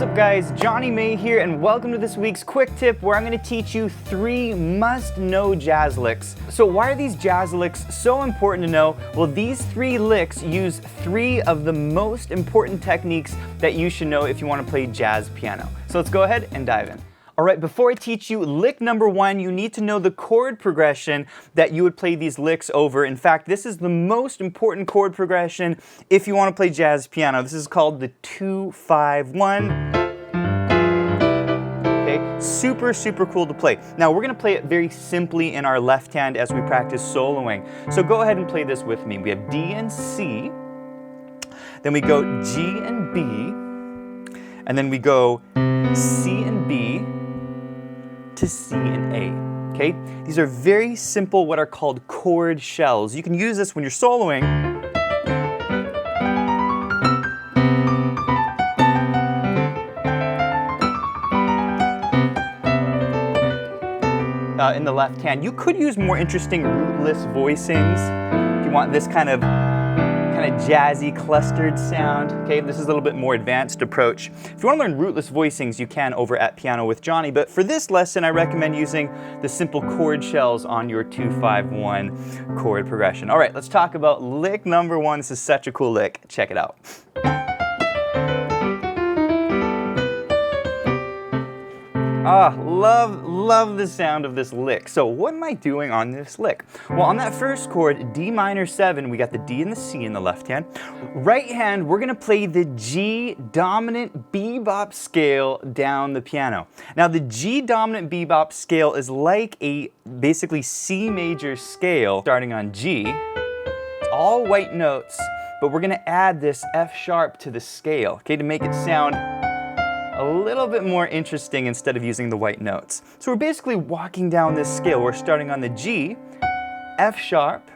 What's up guys, Johnny May here and welcome to this week's quick tip where I'm going to teach you 3 must-know jazz licks. So why are these jazz licks so important to know? Well, these 3 licks use 3 of the most important techniques that you should know if you want to play jazz piano. So let's go ahead and dive in. Alright, before I teach you lick number 1, you need to know the chord progression that you would play these licks over. In fact, this is the most important chord progression if you want to play jazz piano. This is called the 2-5-1. Okay, super cool to play. Now we're going to play it very simply in our left hand as we practice soloing. So go ahead and play this with me. We have D and C, then we go G and B, and then we go C and B, to C and A, okay? These are very simple, what are called chord shells. You can use this when you're soloing. In the left hand. You could use more interesting rootless voicings if you want this kind of jazzy clustered sound. Okay, this is a little bit more advanced approach. If you want to learn rootless voicings, you can over at Piano with Johnny, but for this lesson I recommend using the simple chord shells on your 2-5-1 chord progression. Alright, let's talk about lick number 1. This is such a cool lick. Check it out. Love the sound of this lick. So what am I doing on this lick? Well, on that first chord, D minor 7, we got the D and the C in the left hand. Right hand, we're gonna play the G dominant bebop scale down the piano. Now the G dominant bebop scale is like a basically C major scale starting on G. It's all white notes, but we're gonna add this F sharp to the scale, okay, to make it sound a little bit more interesting instead of using the white notes. So we're basically walking down this scale. We're starting on the G, F sharp,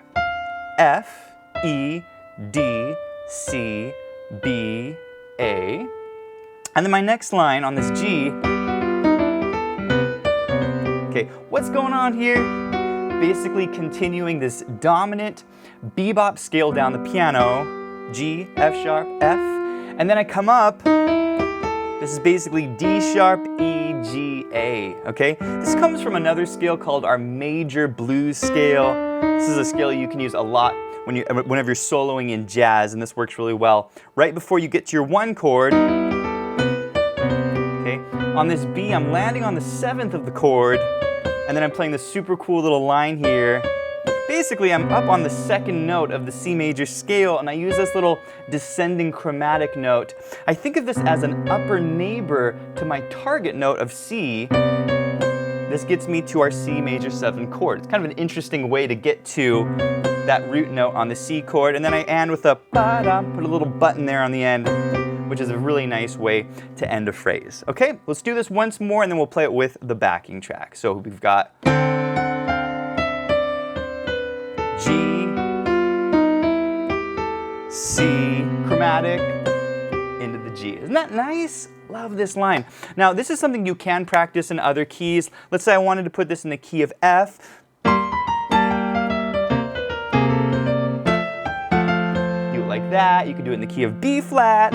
F, E, D, C, B, A. And then my next line on this G, okay, what's going on here? Basically continuing this dominant bebop scale down the piano, G, F sharp, F, and then I come up. This is basically D sharp, E, G, A, okay? This comes from another scale called our major blues scale. This is a scale you can use a lot whenever you're soloing in jazz, and this works really well. Right before you get to your 1 chord, okay, on this B, I'm landing on the 7th of the chord, and then I'm playing this super cool little line here. Basically, I'm up on the 2nd note of the C major scale, and I use this little descending chromatic note. I think of this as an upper neighbor to my target note of C. This gets me to our C major 7 chord. It's kind of an interesting way to get to that root note on the C chord, and then I end with a ba-da, put a little button there on the end, which is a really nice way to end a phrase. Okay, let's do this once more, and then we'll play it with the backing track. So we've got G, C, chromatic, into the G. Isn't that nice? Love this line. Now, this is something you can practice in other keys. Let's say I wanted to put this in the key of F. Do it like that. You can do it in the key of B flat.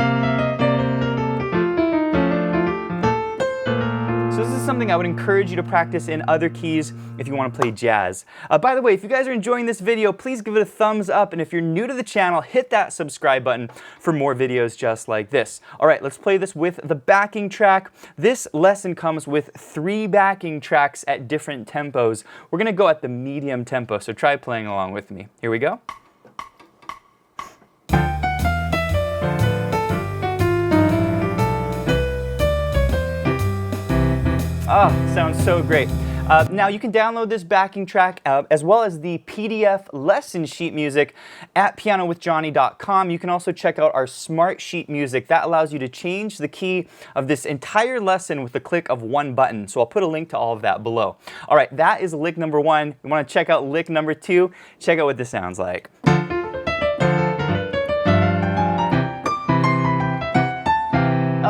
So this is something I would encourage you to practice in other keys if you want to play jazz. By the way, if you guys are enjoying this video, please give it a thumbs up, and if you're new to the channel, hit that subscribe button for more videos just like this. Alright, let's play this with the backing track. This lesson comes with 3 backing tracks at different tempos. We're going to go at the medium tempo, so try playing along with me. Here we go. Ah, sounds so great. Now you can download this backing track as well as the PDF lesson sheet music at pianowithjohnny.com. You can also check out our smart sheet music. That allows you to change the key of this entire lesson with the click of 1 button. So I'll put a link to all of that below. All right, that is lick number 1. You want to check out lick number 2? Check out what this sounds like.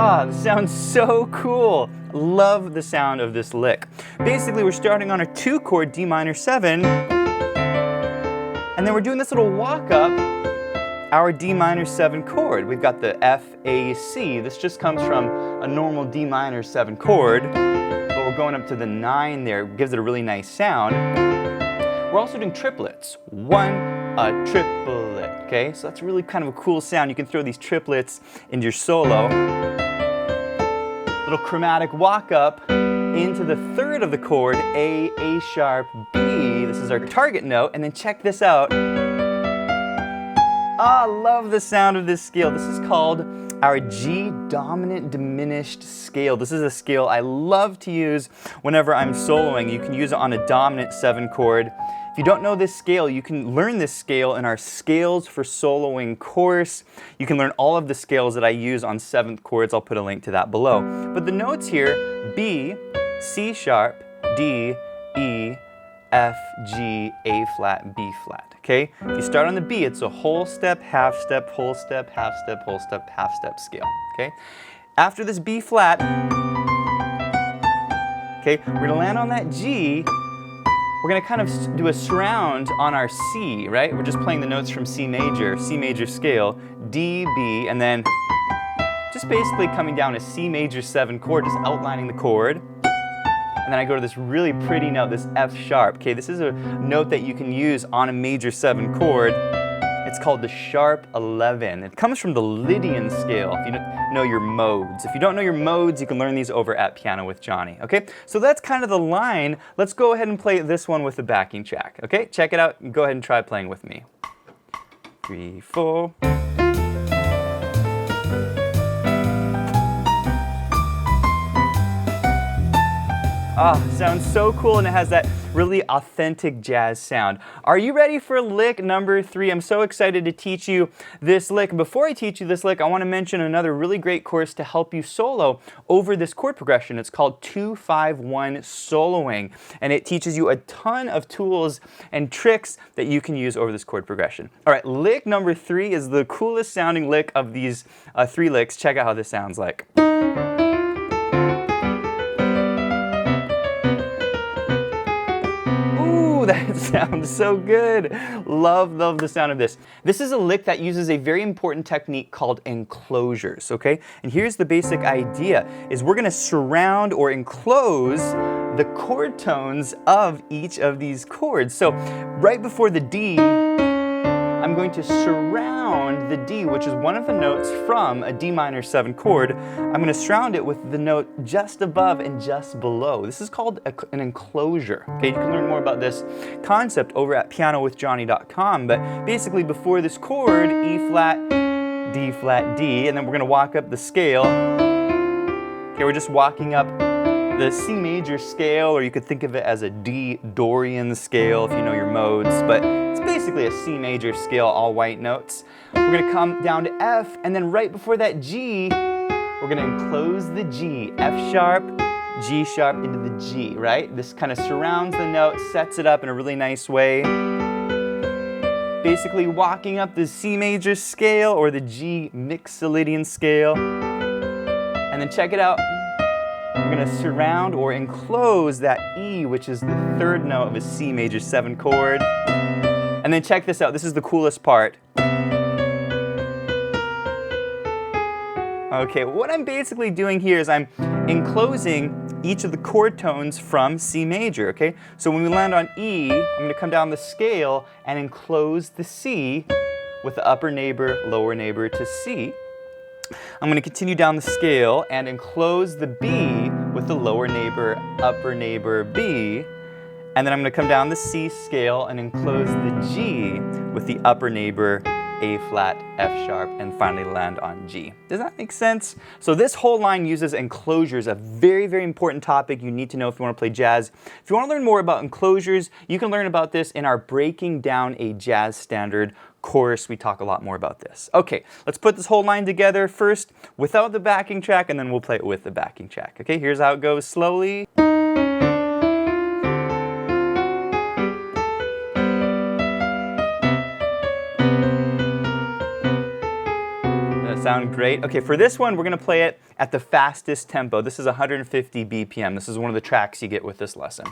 Ah, this sounds so cool. Love the sound of this lick. Basically, we're starting on a 2 chord D minor 7, and then we're doing this little walk up our D minor 7 chord. We've got the F, A, C. This just comes from a normal D minor 7 chord, but we're going up to the 9 there. It gives it a really nice sound. We're also doing triplets. 1, a triplet, okay? So that's really kind of a cool sound. You can throw these triplets into your solo. Little chromatic walk up into the 3rd of the chord, A, A sharp, B. This is our target note, and then check this out. Ah, I love the sound of this scale. This is called our G dominant diminished scale. This is a scale I love to use whenever I'm soloing. You can use it on a dominant 7 chord. If you don't know this scale, you can learn this scale in our Scales for Soloing course. You can learn all of the scales that I use on 7th chords. I'll put a link to that below. But the notes here, B, C sharp, D, E, F, G, A flat, B flat, okay? If you start on the B, it's a whole step, half step, whole step, half step, whole step, half step scale, okay? After this B flat, okay, we're gonna land on that G. We're gonna kind of do a surround on our C, right? We're just playing the notes from C major scale, D, B, and then just basically coming down a C major 7 chord, just outlining the chord. And then I go to this really pretty note, this F sharp. Okay, this is a note that you can use on a major 7 chord. It's called the sharp 11. It comes from the Lydian scale, if you don't know your modes. If you don't know your modes, you can learn these over at Piano with Jonny. Okay, so that's kind of the line. Let's go ahead and play this one with the backing track. Okay, check it out. Go ahead and try playing with me. 3, 4. Ah, sounds so cool, and it has that really authentic jazz sound. Are you ready for lick number 3? I'm so excited to teach you this lick. Before I teach you this lick, I want to mention another really great course to help you solo over this chord progression. It's called 2-5-1 Soloing, and it teaches you a ton of tools and tricks that you can use over this chord progression. All right, lick number 3 is the coolest sounding lick of these 3 licks. Check out how this sounds like. That sounds so good. Love the sound of this. This is a lick that uses a very important technique called enclosures, okay? And here's the basic idea, is we're gonna surround or enclose the chord tones of each of these chords. So right before the D, I'm going to surround the D, which is one of the notes from a D minor 7 chord. I'm going to surround it with the note just above and just below. This is called an enclosure. Okay, you can learn more about this concept over at pianowithjonny.com, but basically before this chord, E flat, D flat, D, and then we're going to walk up the scale. Okay, we're just walking up the C major scale, or you could think of it as a D Dorian scale if you know your modes, but it's basically a C major scale, all white notes. We're gonna come down to F, and then right before that G, we're gonna enclose the G, F sharp, G sharp into the G, right? This kind of surrounds the note, sets it up in a really nice way. Basically walking up the C major scale or the G Mixolydian scale. And then check it out. We're going to surround or enclose that E, which is the 3rd note of a C major 7 chord. And then check this out. This is the coolest part. Okay, what I'm basically doing here is I'm enclosing each of the chord tones from C major, okay? So when we land on E, I'm going to come down the scale and enclose the C with the upper neighbor, lower neighbor to C. I'm going to continue down the scale and enclose the B with the lower neighbor, upper neighbor, B. And then I'm going to come down the C scale and enclose the G with the upper neighbor, A flat, F sharp, and finally land on G. Does that make sense? So this whole line uses enclosures, a very, very important topic you need to know if you want to play jazz. If you want to learn more about enclosures, you can learn about this in our Breaking Down a Jazz Standard course. We talk a lot more about this. Okay, let's put this whole line together first without the backing track, and then we'll play it with the backing track. Okay, here's how it goes slowly. Sound great? Okay, for this one, we're going to play it at the fastest tempo. This is 150 BPM. This is one of the tracks you get with this lesson.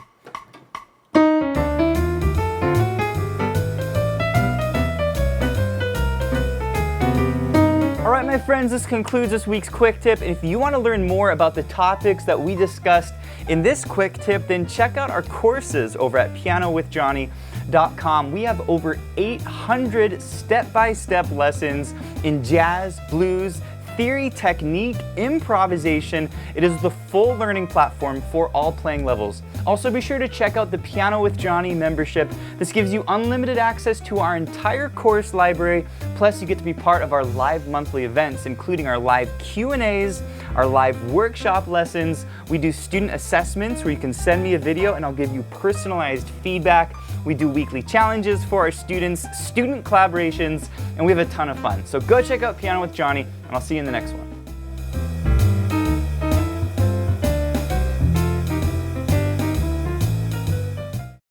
my friends, this concludes this week's quick tip. If you want to learn more about the topics that we discussed in this quick tip, then check out our courses over at pianowithjonny.com. We have over 800 step-by-step lessons in jazz, blues, theory, technique, improvisation. It is the full learning platform for all playing levels. Also, be sure to check out the Piano with Jonny membership. This gives you unlimited access to our entire course library, plus you get to be part of our live monthly events, including our live Q&As, our live workshop lessons. We do student assessments where you can send me a video and I'll give you personalized feedback. We do weekly challenges for our students, student collaborations, and we have a ton of fun. So go check out Piano with Jonny, and I'll see you in the next one.